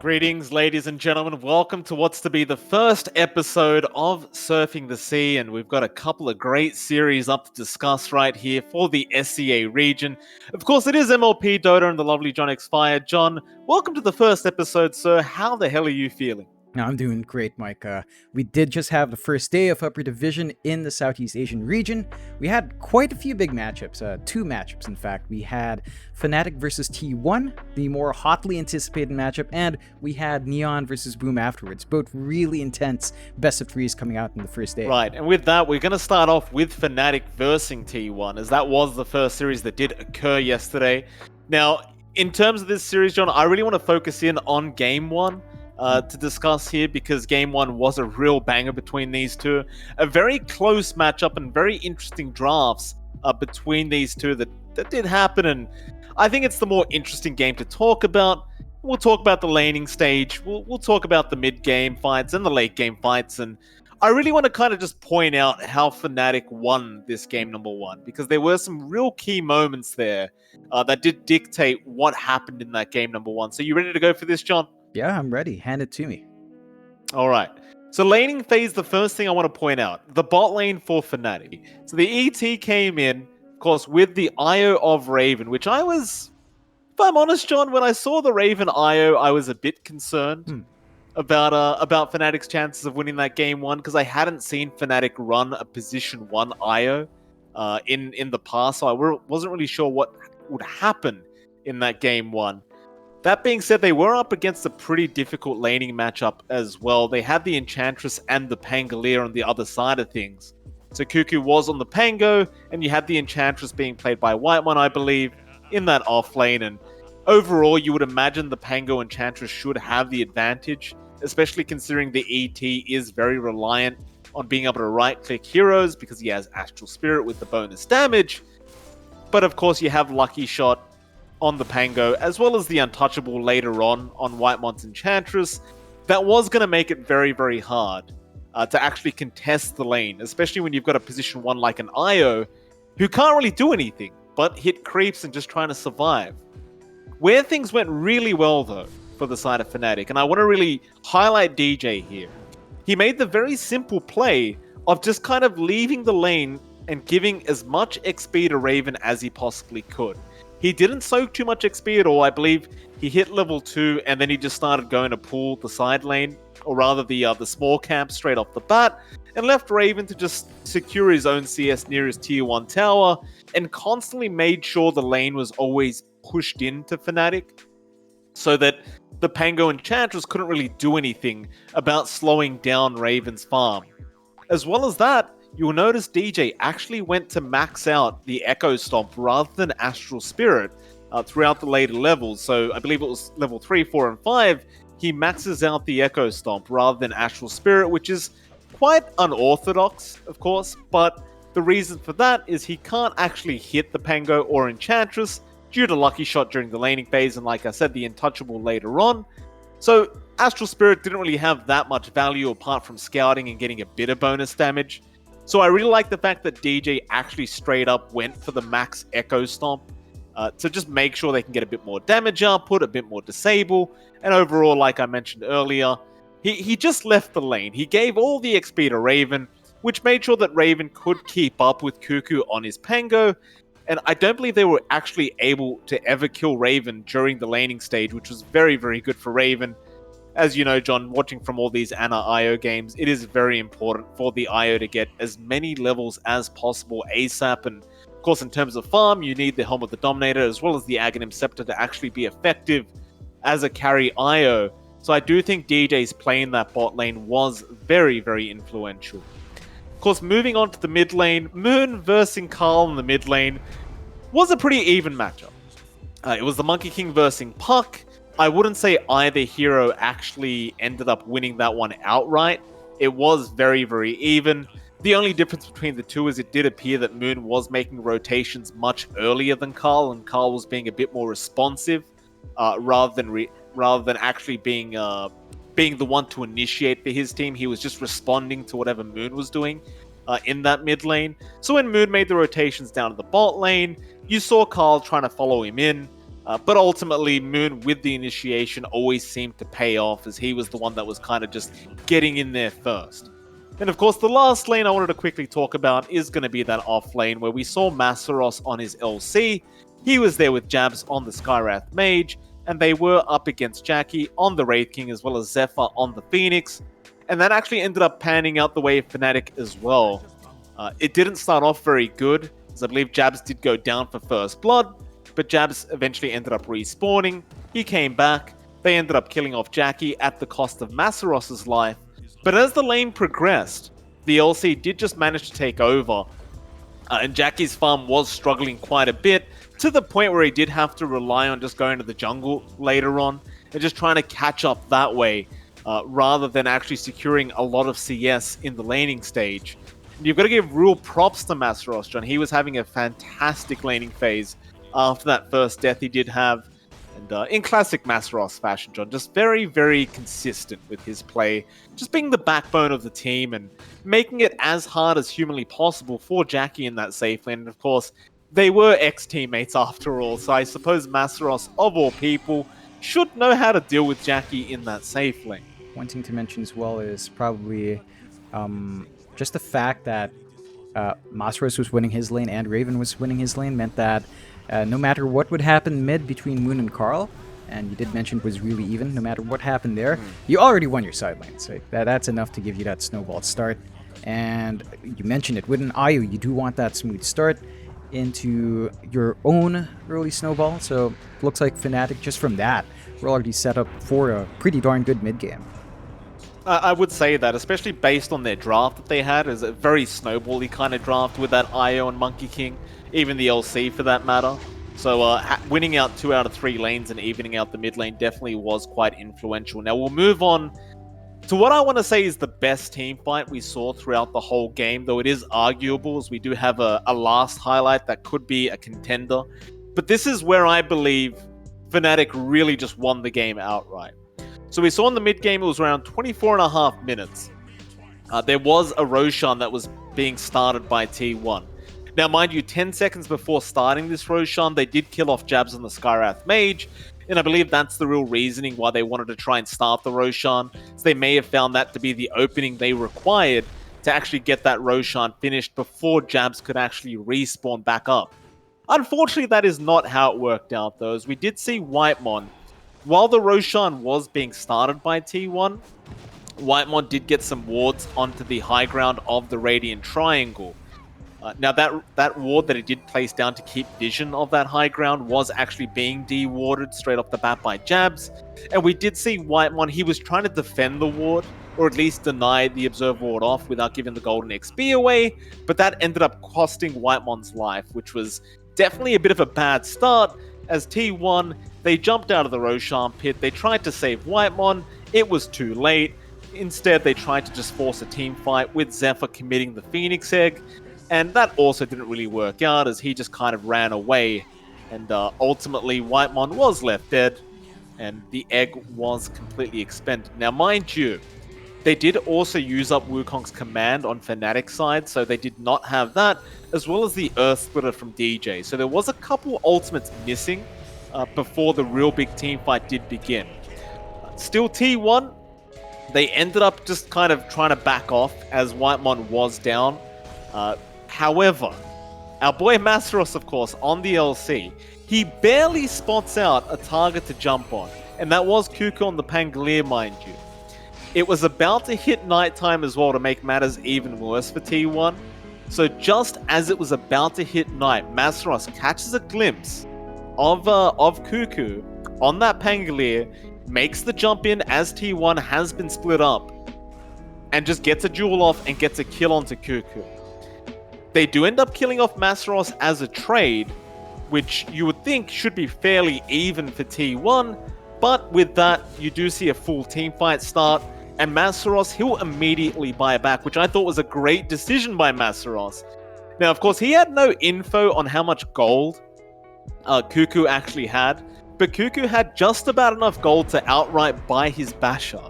Greetings, ladies and gentlemen. Welcome to what's to be the first episode of Surfing the Sea, and we've got a couple of great series up to discuss right here for the SEA region. Of course, it is MLP Dota and the lovely John X Fire. John, welcome to the first episode, sir. How the hell are you feeling? I'm doing great, Mike. We did just have the first day of Upper Division in the Southeast Asian region. We had quite a few big matchups, two matchups in fact. We had FNATIC versus T1, the more hotly anticipated matchup, and we had Neon versus Boom afterwards. Both really intense best of threes coming out in the first day. Right, and with that, we're going to start off with FNATIC versus T1, as that was the first series that did occur yesterday. Now, in terms of this series, John, I really want to focus in on Game 1. To discuss here, because Game 1 was a real banger between these two. A very close matchup and very interesting drafts between these two that did happen, and I think it's the more interesting game to talk about. We'll talk about the laning stage, we'll talk about the mid-game fights and the late-game fights, and I really want to kind of just point out how FNATIC won this game number 1, because there were some real key moments there that did dictate what happened in that game number 1. So you ready to go for this, John? Yeah, I'm ready. Hand it to me. All right. So laning phase, the first thing I want to point out, the bot lane for FNATIC. So the ET came in, of course, with the IO of Raven, which I was, if I'm honest, John, when I saw the Raven IO, I was a bit concerned about FNATIC's chances of winning that game 1, because I hadn't seen FNATIC run a position 1 IO in the past, so I wasn't really sure what would happen in that game 1. That being said, they were up against a pretty difficult laning matchup as well. They had the Enchantress and the Pangolier on the other side of things. So Cuckoo was on the Pango, and you had the Enchantress being played by Whitemon, I believe, in that off lane. And overall, you would imagine the Pango Enchantress should have the advantage, especially considering the ET is very reliant on being able to right-click heroes because he has Astral Spirit with the bonus damage. But of course, you have Lucky Shot on the Pango, as well as the Untouchable later on Whitemon's Enchantress. That was going to make it very, very hard to actually contest the lane, especially when you've got a position 1 like an IO, who can't really do anything but hit creeps and just trying to survive. Where things went really well, though, for the side of FNATIC, and I want to really highlight DJ here. He made the very simple play of just kind of leaving the lane and giving as much XP to Raven as he possibly could. He didn't soak too much XP at all. I believe he hit level 2 and then he just started going to pull the side lane, or rather the small camp straight off the bat, and left Raven to just secure his own CS near his tier 1 tower, and constantly made sure the lane was always pushed into FNATIC, so that the Pango Enchantress couldn't really do anything about slowing down Raven's farm. As well as that, you'll notice DJ actually went to max out the Echo Stomp rather than Astral Spirit throughout the later levels. So I believe it was level 3, 4, and 5. He maxes out the Echo Stomp rather than Astral Spirit, which is quite unorthodox, of course. But the reason for that is he can't actually hit the Pango or Enchantress due to Lucky Shot during the laning phase, and like I said, the Untouchable later on. So Astral Spirit didn't really have that much value apart from scouting and getting a bit of bonus damage. So I really like the fact that DJ actually straight up went for the max Echo Stomp to just make sure they can get a bit more damage output, a bit more disable, and overall, like I mentioned earlier, he just left the lane. He gave all the XP to Raven, which made sure that Raven could keep up with Cuckoo on his Pango, and I don't believe they were actually able to ever kill Raven during the laning stage, which was very, very good for Raven. As you know, John, watching from all these Ana IO games, it is very important for the IO to get as many levels as possible ASAP. And of course, in terms of farm, you need the Helm of the Dominator as well as the Aghanim Scepter to actually be effective as a carry IO. So I do think DJ's play in that bot lane was very, very influential. Of course, moving on to the mid lane, Moon versus Carl in the mid lane was a pretty even matchup. It was the Monkey King versus Puck. I wouldn't say either hero actually ended up winning that one outright. It was very, very even. The only difference between the two is it did appear that Moon was making rotations much earlier than Carl, and Carl was being a bit more responsive rather than actually being the one to initiate for his team. He was just responding to whatever Moon was doing in that mid lane. So when Moon made the rotations down to the bot lane, you saw Carl trying to follow him in. But ultimately, Moon, with the initiation, always seemed to pay off, as he was the one that was kind of just getting in there first. And of course, the last lane I wanted to quickly talk about is going to be that off lane where we saw Masaros on his LC. He was there with Jabs on the Skywrath Mage, and they were up against Jackie on the Wraith King as well as Zephyr on the Phoenix. And that actually ended up panning out the way of FNATIC as well. It didn't start off very good, as I believe Jabs did go down for first blood, but Jabs eventually ended up respawning. He came back. They ended up killing off Jackie at the cost of Masaros' life. But as the lane progressed, the LC did just manage to take over, and Jackie's farm was struggling quite a bit, to the point where he did have to rely on just going to the jungle later on, and just trying to catch up that way, rather than actually securing a lot of CS in the laning stage. And you've got to give real props to Masaros, John. He was having a fantastic laning phase after that first death he did have. And in classic Masaros fashion, John, just very, very consistent with his play, just being the backbone of the team and making it as hard as humanly possible for Jackie in that safe lane. And of course, they were ex-teammates after all, so I suppose Masaros, of all people, should know how to deal with Jackie in that safe lane. One thing to mention as well is probably just the fact that Masaros was winning his lane and Raven was winning his lane meant that no matter what would happen mid between Moon and Carl, and you did mention it was really even, no matter what happened there, you already won your side lane. So that's enough to give you that snowball start. And you mentioned it, with an IO, you do want that smooth start into your own early snowball. So looks like FNATIC, just from that, we're already set up for a pretty darn good mid game. I would say that, especially based on their draft that they had, is a very snowbally kind of draft with that IO and Monkey King, even the LC for that matter. So winning out 2 out of 3 lanes and evening out the mid lane definitely was quite influential. Now we'll move on to what I want to say is the best team fight we saw throughout the whole game, though it is arguable, as we do have a last highlight that could be a contender. But this is where I believe FNATIC really just won the game outright. So we saw in the mid game it was around 24.5 minutes. There was a Roshan that was being started by T1. Now, mind you, 10 seconds before starting this Roshan, they did kill off Jabs on the Skywrath Mage, and I believe that's the real reasoning why they wanted to try and start the Roshan. So they may have found that to be the opening they required to actually get that Roshan finished before Jabs could actually respawn back up. Unfortunately, that is not how it worked out, though, as we did see Whitemon. While the Roshan was being started by T1, Whitemon did get some wards onto the high ground of the Radiant Triangle. Now that ward that he did place down to keep vision of that high ground was actually being de-warded straight off the bat by Jabs. And we did see Whitemon, he was trying to defend the ward, or at least deny the Observe ward off without giving the golden XP away, but that ended up costing Whitemon's life, which was definitely a bit of a bad start, as T1, they jumped out of the Roshan pit, they tried to save Whitemon, it was too late. Instead, they tried to just force a team fight with Zephyr committing the Phoenix Egg, and that also didn't really work out, as he just kind of ran away, and ultimately Whitemon was left dead, and the egg was completely expended. Now, mind you, they did also use up Wukong's command on FNATIC's side, so they did not have that, as well as the Earth Splitter from DJ. So there was a couple ultimates missing before the real big team fight did begin. Still, T1, they ended up just kind of trying to back off as Whitemon was down. However, our boy Masaros, of course, on the LC, he barely spots out a target to jump on, and that was Cuckoo on the Pangolier, mind you. It was about to hit nighttime as well to make matters even worse for T1. So just as it was about to hit night, Masaros catches a glimpse of Cuckoo on that Pangolier, makes the jump in as T1 has been split up, and just gets a duel off and gets a kill onto Cuckoo. They do end up killing off Masaros as a trade, which you would think should be fairly even for T1, but with that, you do see a full team fight start, and Masaros, he'll immediately buy back, which I thought was a great decision by Masaros. Now, of course, he had no info on how much gold Cuckoo actually had, but Cuckoo had just about enough gold to outright buy his Basher.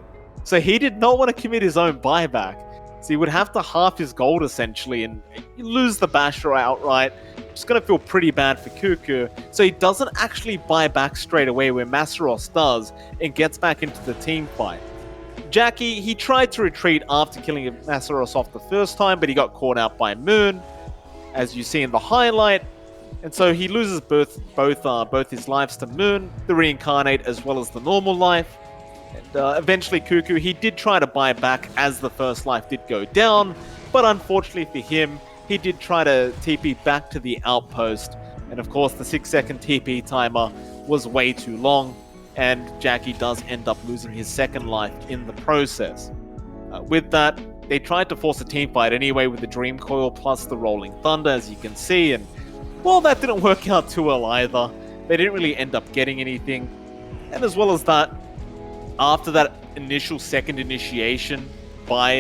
So he did not want to commit his own buyback. So he would have to half his gold essentially, and you lose the Basher outright. It's going to feel pretty bad for Cuckoo. So he doesn't actually buy back straight away where Masaros does and gets back into the team fight. Jackie, he tried to retreat after killing Masaros off the first time, but he got caught out by Moon, as you see in the highlight. And so he loses both his lives to Moon, the reincarnate, as well as the normal life. And eventually Cuckoo, he did try to buy back as the first life did go down, but unfortunately for him, he did try to TP back to the outpost. And of course, the 6-second TP timer was way too long, and Jackie does end up losing his second life in the process. With that, they tried to force a team fight anyway with the Dream Coil plus the Rolling Thunder, as you can see, and well, that didn't work out too well either. They didn't really end up getting anything. And as well as that, after that initial second initiation by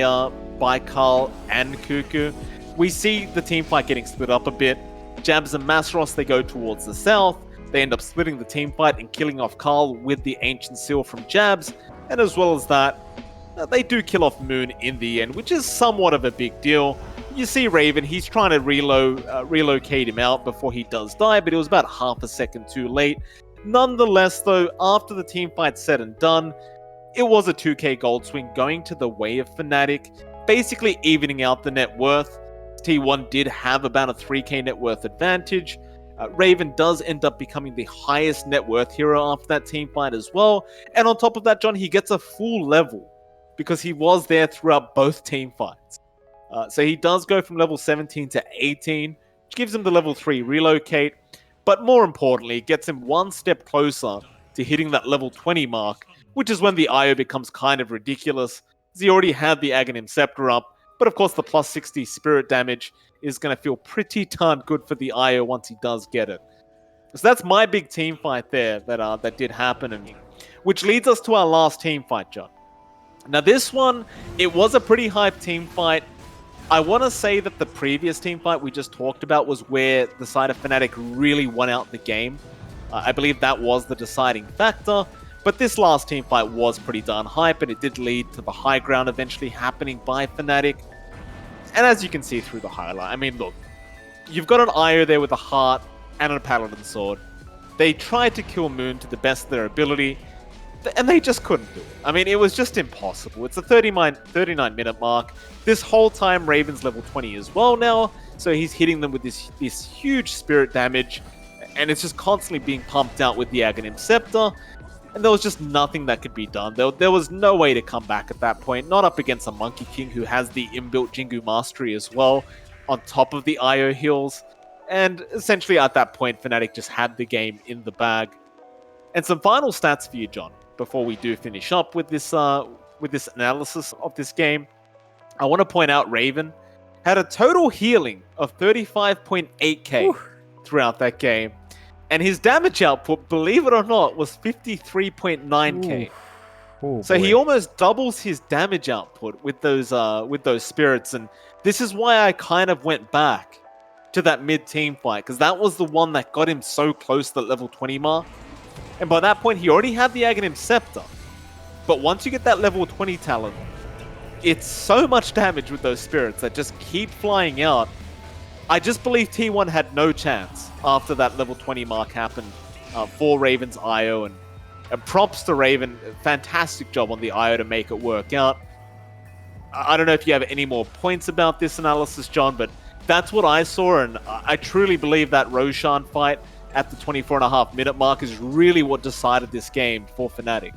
Carl and Cuckoo, we see the team fight getting split up a bit. Jabs and Masaros, they go towards the south. They end up splitting the team fight and killing off Carl with the Ancient Seal from Jabs. And as well as that, they do kill off Moon in the end, which is somewhat of a big deal. You see Raven, he's trying to relocate him out before he does die, but it was about half a second too late. Nonetheless, though, after the team fight's said and done, it was a 2k gold swing going to the way of FNATIC, basically evening out the net worth. T1 did have about a 3k net worth advantage. Raven does end up becoming the highest net worth hero after that team fight as well. And on top of that, John, he gets a full level because he was there throughout both team fights. So he does go from level 17 to 18, which gives him the level 3 relocate. But more importantly, it gets him one step closer to hitting that level 20 mark, which is when the IO becomes kind of ridiculous, as he already had the Aghanim Scepter up. But of course, the plus 60 spirit damage is going to feel pretty darn good for the IO once he does get it. So that's my big team fight there that did happen, and which leads us to our last team fight, John. Now this one, it was a pretty hype team fight. I want to say that the previous team fight we just talked about was where the side of FNATIC really won out the game. I believe that was the deciding factor. But this last team fight was pretty darn hype, and it did lead to the high ground eventually happening by FNATIC. And as you can see through the highlight, I mean, look, you've got an IO there with a heart and a paladin sword. They tried to kill Moon to the best of their ability, and they just couldn't do it. I mean, it was just impossible. It's a 39-minute mark. This whole time, Raven's level 20 as well now, so he's hitting them with this huge spirit damage, and it's just constantly being pumped out with the Aghanim Scepter. And there was just nothing that could be done. There was no way to come back at that point. Not up against a Monkey King who has the inbuilt Jingu Mastery as well, on top of the IO heals. And essentially at that point, FNATIC just had the game in the bag. And some final stats for you, John, before we do finish up with this analysis of this game. I want to point out Raven had a total healing of 35.8k throughout that game. And his damage output, believe it or not, was 53.9k. So he almost doubles his damage output with those spirits. And this is why I kind of went back to that mid-team fight, because that was the one that got him so close to the level 20 mark. And by that point, he already had the Aghanim Scepter. But once you get that level 20 talent, it's so much damage with those spirits that just keep flying out. I just believe T1 had no chance after that level 20 mark happened for Raven's IO. And props to Raven. Fantastic job on the IO to make it work out. I don't know if you have any more points about this analysis, John, but that's what I saw. And I truly believe that Roshan fight at the 24.5-minute mark is really what decided this game for FNATIC.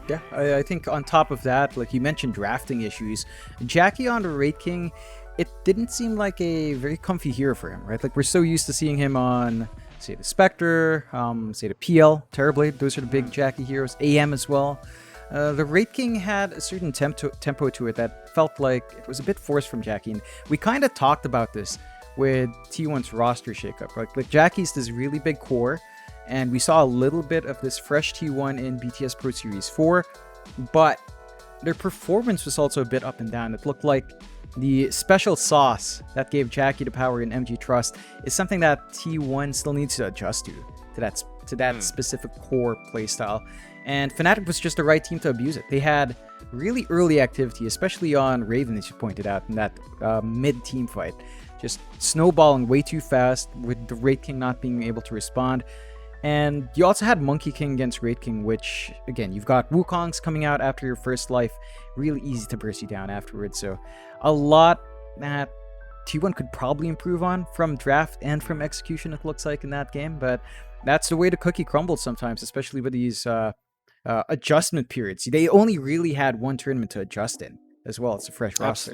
Yeah, I think on top of that, like you mentioned drafting issues, Jackie on the Raid King, it didn't seem like a very comfy hero for him, right? Like, we're so used to seeing him on, say, the Spectre, say, the PL, Terrorblade. Those are the big Jackie heroes. AM as well. The Raid King had a certain tempo to it that felt like it was a bit forced from Jackie. And we kind of talked about this with T1's roster shakeup, right? Like, Jackie's this really big core, and we saw a little bit of this fresh T1 in BTS Pro Series 4, but their performance was also a bit up and down. It looked like the special sauce that gave Jackie the power in MG Trust is something that T1 still needs to adjust to that to that specific core playstyle. And FNATIC was just the right team to abuse it. They had really early activity, especially on Raven, as you pointed out, in that mid-team fight. Just snowballing way too fast, with the Wraith King not being able to respond. And you also had Monkey King against Wraith King, which, again, you've got Wukongs coming out after your first life. Really easy to burst you down afterwards. So a lot that T1 could probably improve on from draft and from execution, it looks like, in that game. But that's the way the cookie crumbles sometimes, especially with these adjustment periods. They only really had one tournament to adjust in as well. It's a fresh roster.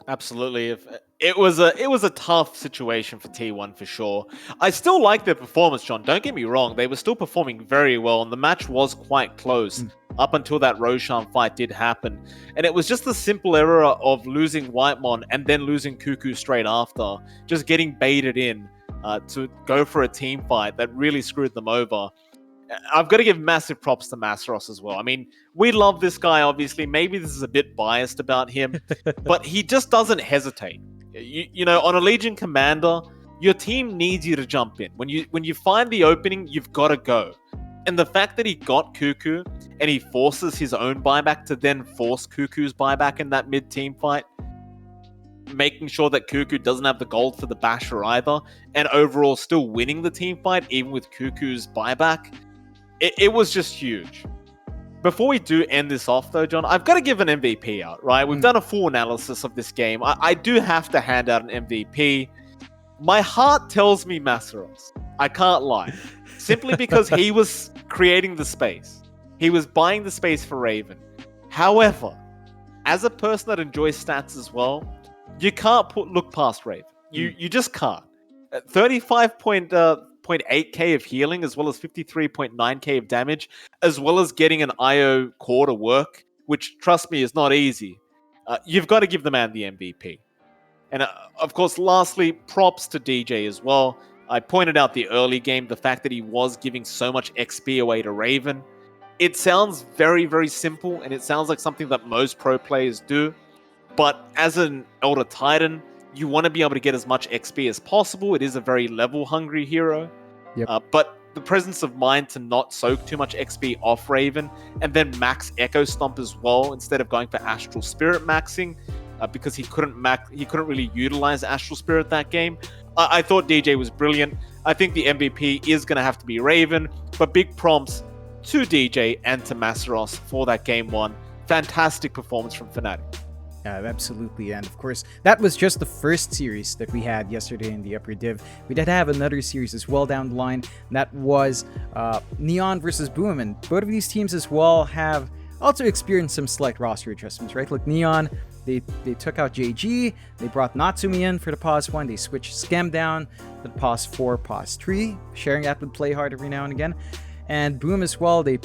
Absolutely. If it was a tough situation for T1 for sure. I still like their performance, John. Don't get me wrong. They were still performing very well, and the match was quite close up until that Roshan fight did happen. And it was just the simple error of losing Whitemon and then losing Cuckoo straight after, just getting baited in to go for a team fight that really screwed them over. I've got to give massive props to Masaros as well. I mean, we love this guy, obviously. Maybe this is a bit biased about him, but he just doesn't hesitate. You know, on a Legion Commander, your team needs you to jump in. When you find the opening, you've got to go. And the fact that he got Cuckoo and he forces his own buyback to then force Cuckoo's buyback in that mid-team fight, making sure that Cuckoo doesn't have the gold for the Basher either, and overall still winning the team fight, even with Cuckoo's buyback, it was just huge. Before we do end this off, though, John, I've got to give an MVP out, right? We've done a full analysis of this game. I do have to hand out an MVP. My heart tells me Masaros. I can't lie. Simply because he was creating the space. He was buying the space for Raven. However, as a person that enjoys stats as well, you can't look past Raven. You just can't. 35.8k of healing, as well as 53.9k of damage, as well as getting an IO core to work, which, trust me, is not easy. You've got to give the man the MVP. And of course, lastly, props to DJ as well. I pointed out the early game, the fact that he was giving so much XP away to Raven. It sounds very, very simple, and it sounds like something that most pro players do. But as an Elder Titan, you want to be able to get as much XP as possible. It is a very level-hungry hero. Yep. But the presence of mind to not soak too much XP off Raven, and then max Echo Stomp as well, instead of going for Astral Spirit maxing, because he couldn't really utilize Astral Spirit that game. I thought DJ was brilliant. I think the MVP is going to have to be Raven, but big prompts to DJ and to Masaros for that game one. Fantastic performance from FNATIC. Yeah, absolutely. And of course, that was just the first series that we had yesterday in the upper div. We did have another series as well down the line. That was Neon versus Boom. And both of these teams as well have also experienced some slight roster adjustments, right? Like Neon, they took out JG, they brought Natsumi in for the pause 1, they switched Scam down to the pause 4, pause 3, sharing that with Play Hard every now and again. And Boom as well, they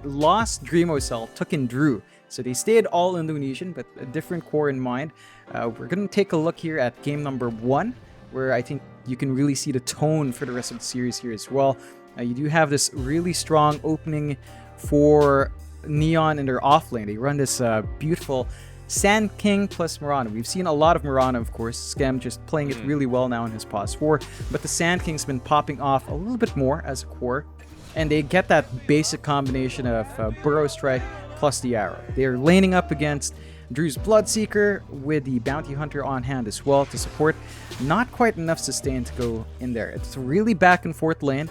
lost Dreamocell, took in Drew. So they stayed all Indonesian, but a different core in mind. We're going to take a look here at game number 1, where I think you can really see the tone for the rest of the series here as well. You do have this really strong opening for Neon in their off lane. They run this beautiful Sand King plus Mirana. We've seen a lot of Mirana, of course. Scam just playing it really well now in his pause 4, but the Sand King's been popping off a little bit more as a core, and they get that basic combination of Burrow Strike plus the arrow. They're laning up against Drew's Bloodseeker with the Bounty Hunter on hand as well to support. Not quite enough sustain to go in there. It's a really back and forth lane.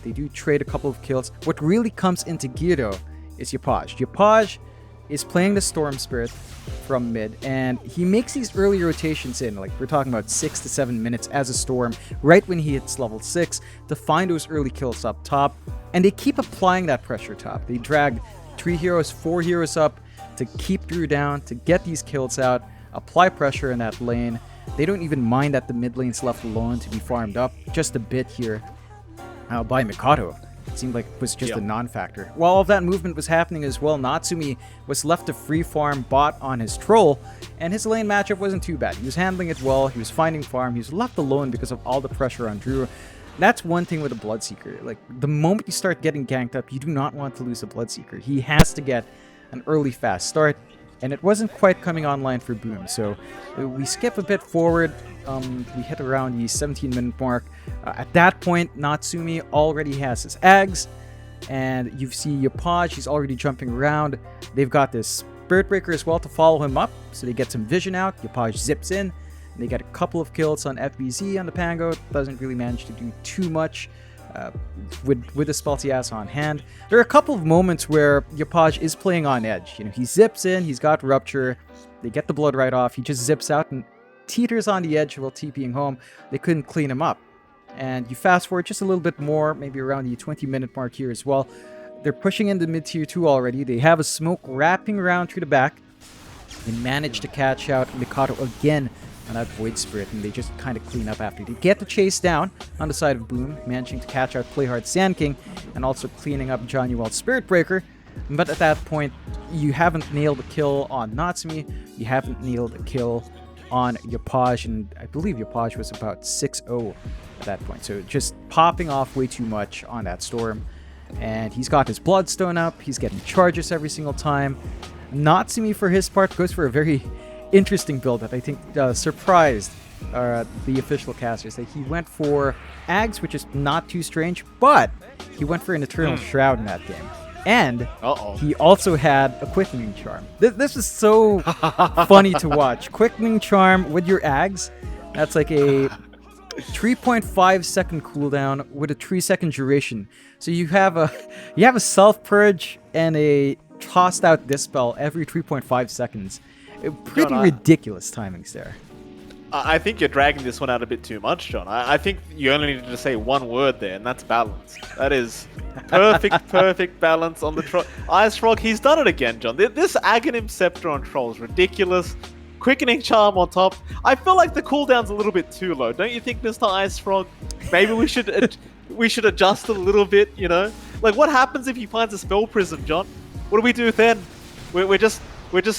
They do trade a couple of kills. What really comes into gear though is Yapaj. Yapaj is playing the Storm Spirit from mid, and he makes these early rotations in, like we're talking about 6 to 7 minutes as a Storm, right when he hits level 6, to find those early kills up top, and they keep applying that pressure top. They drag 3 heroes, 4 heroes up to keep Drew down, to get these kills out, apply pressure in that lane. They don't even mind that the mid lane's left alone to be farmed up just a bit here by Mikado. It seemed like it was just a non-factor. While all of that movement was happening as well, Natsumi was left to free farm bot on his troll, and his lane matchup wasn't too bad. He was handling it well, he was finding farm, he was left alone because of all the pressure on Drew. That's one thing with a Bloodseeker. Like, the moment you start getting ganked up, you do not want to lose a Bloodseeker. He has to get an early fast start. and it wasn't quite coming online for Boom. So we skip a bit forward. We hit around the 17-minute mark. At that point, Natsumi already has his Ags, and you see Yapaj, he's already jumping around. They've got this Spirit Breaker as well to follow him up, so they get some vision out. Yapaj zips in, and they get a couple of kills on FBZ on the Pango. Doesn't really manage to do too much with the Speltias on hand. There are a couple of moments where Yapaj is playing on edge. You know, he zips in, he's got Rupture, they get the blood right off, he just zips out and teeters on the edge while TPing home. They couldn't clean him up. And you fast forward just a little bit more, maybe around the 20-minute mark here as well. They're pushing into mid-tier 2 already. They have a smoke wrapping around through the back. They manage to catch out Mikado again on that Void Spirit, and they just kind of clean up after. They get the chase down on the side of Boom, managing to catch out Playhard Sand King, and also cleaning up John Newell's Spirit Breaker. But at that point, you haven't nailed a kill on Natsumi, you haven't nailed a kill on Yapaj, and I believe Yapaj was about 6-0 at that point. So just popping off way too much on that Storm. And he's got his Bloodstone up, he's getting charges every single time. Natsumi, for his part, goes for a very interesting build that I think surprised the official casters. That he went for Ags, which is not too strange, but he went for an Eternal Shroud in that game. And he also had a Quickening Charm. This is so funny to watch. Quickening Charm with your Ags, that's like a 3.5 second cooldown with a 3-second duration. So you have a self purge and a tossed out Dispel every 3.5 seconds. Pretty ridiculous timings there. I think you're dragging this one out a bit too much, John. I think you only needed to say one word there, and that's balance. That is perfect balance on the troll. Ice Frog, he's done it again, John. This Aghanim Scepter on troll is ridiculous. Quickening Charm on top. I feel like the cooldown's a little bit too low. Don't you think, Mr. Ice Frog? Maybe we should adjust it a little bit, you know? Like, what happens if he finds a Spell Prism, John? What do we do then? We're just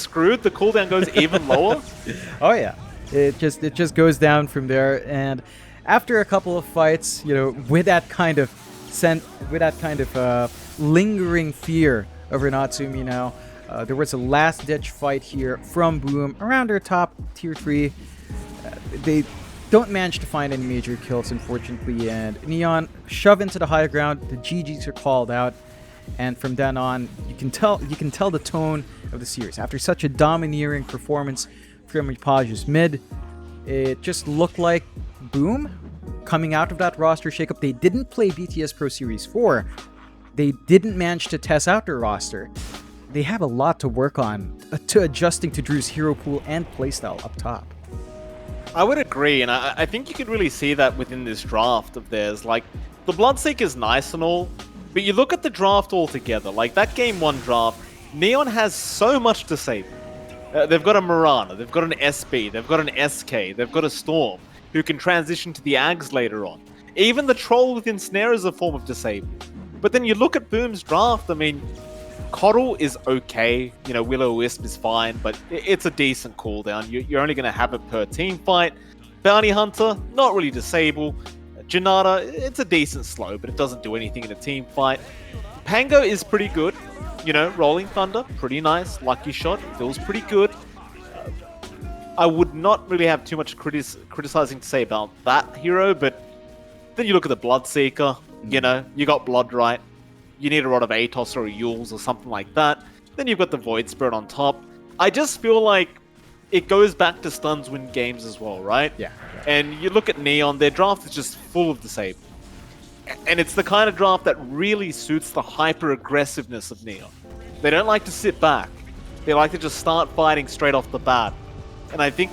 screwed. The cooldown goes even lower. Oh yeah, it just goes down from there. And after a couple of fights, you know, with that kind of lingering fear over Natsumi now, there was a last-ditch fight here from Boom around their top tier 3. They don't manage to find any major kills, unfortunately, and Neon shove into the high ground. The GGs are called out, and from then on, you can tell the tone of the series. After such a domineering performance from Yapaj's mid, it just looked like Boom coming out of that roster shakeup. They didn't play BTS Pro Series 4. They didn't manage to test out their roster. They have a lot to work on to adjusting to Drew's hero pool and playstyle up top. I would agree, and I think you could really see that within this draft of theirs. Like, the Bloodseeker is nice and all, but you look at the draft altogether, like that Game 1 draft, Neon has so much to say. They've got a Mirana, they've got an SB, they've got an SK, they've got a Storm, who can transition to the Ags later on. Even the Troll with Ensnare is a form of disable. But then you look at Boom's draft, I mean, Coddle is okay, you know, Will-O-Wisp is fine, but it's a decent cooldown. You're only going to have it per team fight. Bounty Hunter, not really disable. Janata, it's a decent slow, but it doesn't do anything in a team fight. Pango is pretty good. You know, Rolling Thunder, pretty nice. Lucky Shot, feels pretty good. I would not really have too much criticizing to say about that hero, but then you look at the Bloodseeker, you know, you got Blood Right. You need a Rod of Atos or a Yules or something like that. Then you've got the Void Spirit on top. I just feel like it goes back to stuns win games as well, right? Yeah. And you look at Neon, their draft is just full of disable. And it's the kind of draft that really suits the hyper-aggressiveness of Neon. They don't like to sit back. They like to just start fighting straight off the bat. And I think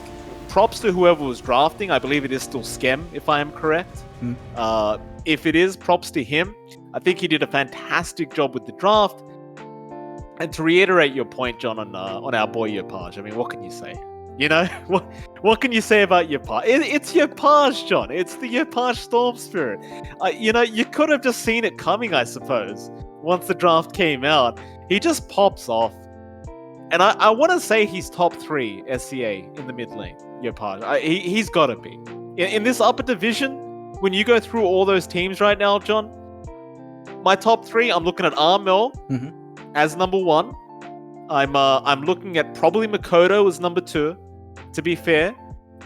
props to whoever was drafting. I believe it is still Skem, if I am correct. If it is, props to him. I think he did a fantastic job with the draft. And to reiterate your point, John, on our boy Yapaj, I mean, what can you say? You know, what can you say about Yapaj? It's Yapaj, John. It's the Yapaj Storm Spirit. You know, you could have just seen it coming, I suppose, once the draft came out. He just pops off. And I want to say he's top 3 SCA in the mid lane, Yapaj. He's got to be. In this upper division, when you go through all those teams right now, John, my top 3, I'm looking at Armel as number 1. I'm looking at probably Makoto as number 2, to be fair,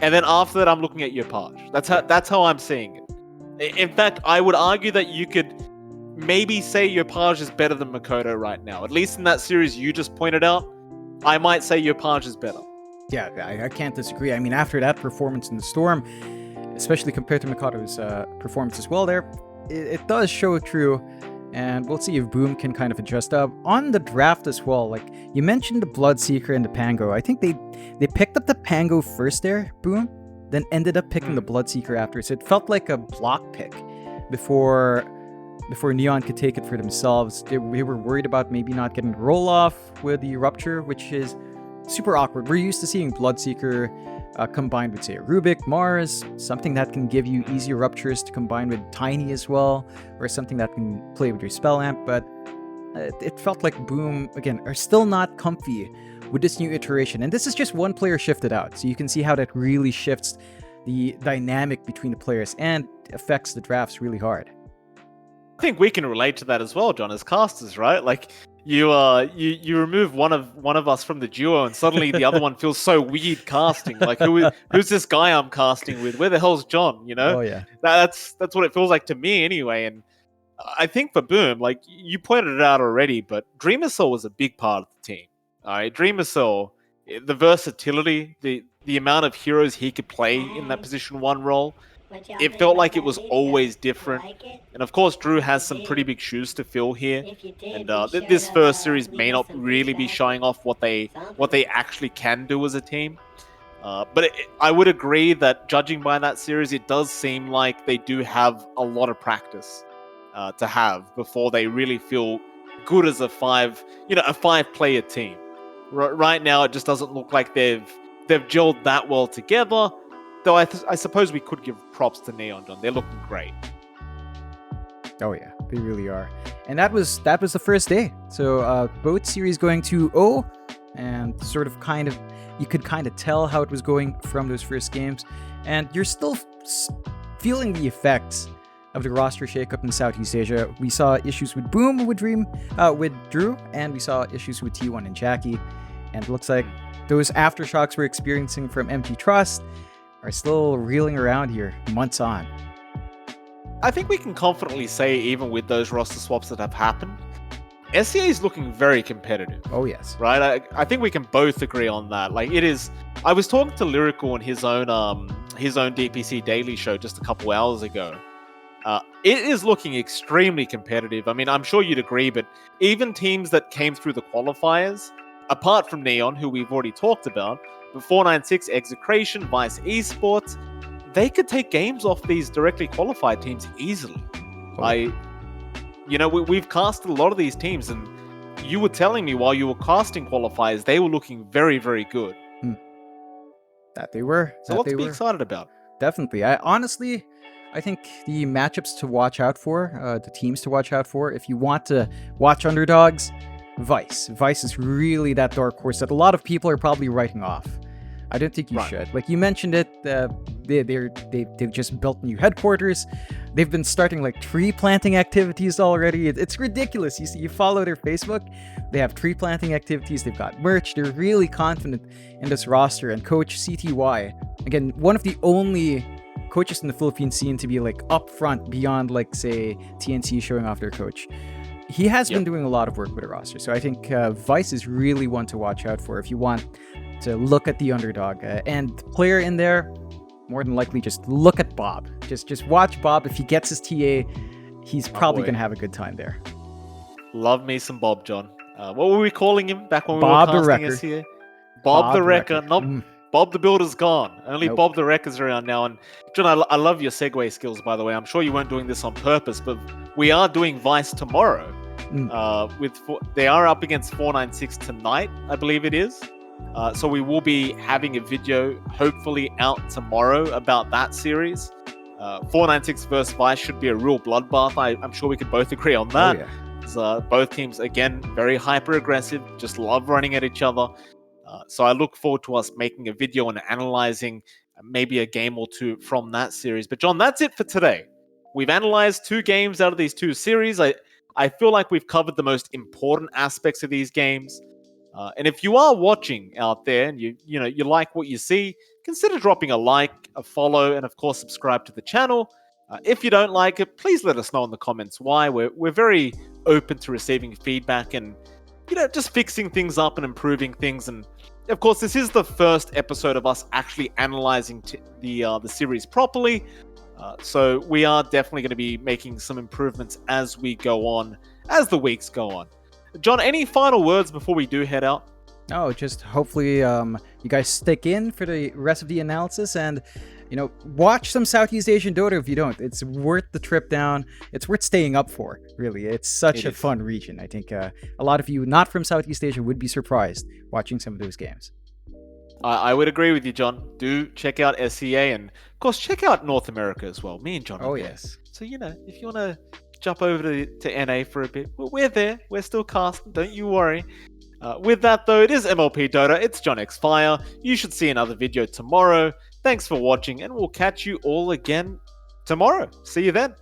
and then after that I'm looking at Yopaj. That's how I'm seeing it. In fact, I would argue that you could maybe say Yopaj is better than Makoto right now. At least in that series you just pointed out, I might say Yopaj is better. Yeah, I can't disagree. I mean, after that performance in the Storm, especially compared to Makoto's performance as well there, it does show true. And we'll see if Boom can kind of adjust up. On the draft as well, like you mentioned the Bloodseeker and the Pango. I think they picked up the Pango first there, Boom, then ended up picking the Bloodseeker after. So it felt like a block pick before Neon could take it for themselves. We were worried about maybe not getting the roll-off with the Rupture, which is super awkward. We're used to seeing Bloodseeker combined with, say, Rubik, Mars, something that can give you easy Ruptures to combine with Tiny as well, or something that can play with your Spell Amp, but it felt like Boom, again, are still not comfy with this new iteration. And this is just one player shifted out, so you can see how that really shifts the dynamic between the players and affects the drafts really hard. I think we can relate to that as well, John, as casters, right? Like you remove one of us from the duo, and suddenly the other one feels so weird casting. Like who's this guy I'm casting with? Where the hell's John? You know? Oh yeah. That's what it feels like to me anyway. And I think for Boom, like you pointed it out already, but Dreamer Soul was a big part of the team. All right, Dreamer Soul, the versatility, the amount of heroes he could play in that position 1 role. It felt like it was always different. And of course, Drew has some pretty big shoes to fill here. And this first series may not really be showing off what they actually can do as a team. But I would agree that judging by that series, it does seem like they do have a lot of practice to have before they really feel good as a 5-player team. Right now, it just doesn't look like they've gelled that well together. Though I suppose we could give props to Neon, John. They're looking great. Oh yeah, they really are. And that was the first day. So both series going 2-0, and you could kind of tell how it was going from those first games. And you're still feeling the effects of the roster shakeup in Southeast Asia. We saw issues with Boom, with Drew, and we saw issues with T1 and Jackie. And it looks like those aftershocks we're experiencing from MT Trust are still reeling around here months on. I think we can confidently say, even with those roster swaps that have happened, SEA is looking very competitive. Oh yes, right. I think we can both agree on that. Like it is. I was talking to Lyrical on his own DPC Daily show just a couple hours ago. It is looking extremely competitive. I mean, I'm sure you'd agree, but even teams that came through the qualifiers, apart from Neon, who we've already talked about, but 496, Execration, Vice Esports, they could take games off these directly qualified teams easily. We've casted a lot of these teams, and you were telling me while you were casting qualifiers, they were looking very, very good. That they were. So what to be excited about. Definitely. I think the matchups to watch out for, the teams to watch out for, if you want to watch underdogs, Vice is really that dark horse that a lot of people are probably writing off. I don't think you should. Like you mentioned it, they've just built new headquarters. They've been starting like tree planting activities already. It's ridiculous. You follow their Facebook, they have tree planting activities. They've got merch. They're really confident in this roster. And Coach CTY, again, one of the only coaches in the Philippine scene to be like up front beyond like say TNC showing off their coach. He has been doing a lot of work with the roster. So I think Vice is really one to watch out for if you want to look at the underdog. And player in there, more than likely just look at Bob. Just watch Bob. If he gets his TA, he's probably going to have a good time there. Love me some Bob, John. What were we calling him back when Bob we were casting SEA? Bob the Wrecker. Not Bob the Builder's gone. Only Bob the Wrecker's around now. And John, I love your segue skills, by the way. I'm sure you weren't doing this on purpose, but we are doing Vice tomorrow. They are up against 496 tonight, I believe it is. So we will be having a video hopefully out tomorrow about that series. 496 versus Vice should be a real bloodbath. I'm sure we could both agree on that. Both teams, again, very hyper aggressive, just love running at each other. So I look forward to us making a video and analyzing maybe a game or two from that series. But John, that's it for today. We've analyzed 2 games out of these 2 series. I feel like we've covered the most important aspects of these games. And if you are watching out there and you like what you see, consider dropping a like, a follow, and of course subscribe to the channel. If you don't like it, please let us know in the comments why. We're very open to receiving feedback and just fixing things up and improving things. And of course, this is the first episode of us actually analyzing the series properly. So we are definitely going to be making some improvements as we go on, as the weeks go on. John, any final words before we do head out? Oh, just hopefully you guys stick in for the rest of the analysis and, watch some Southeast Asian Dota if you don't. It's worth the trip down. It's worth staying up for, really. It's such a fun region. I think a lot of you not from Southeast Asia would be surprised watching some of those games. I would agree with you, John. Do check out SEA and, of course, check out North America as well. Me and John are there. Yes. So, if you want to jump over to NA for a bit, we're there. We're still casting. Don't you worry. With that, though, it is MLP Dota. It's John X Fire. You should see another video tomorrow. Thanks for watching, and we'll catch you all again tomorrow. See you then.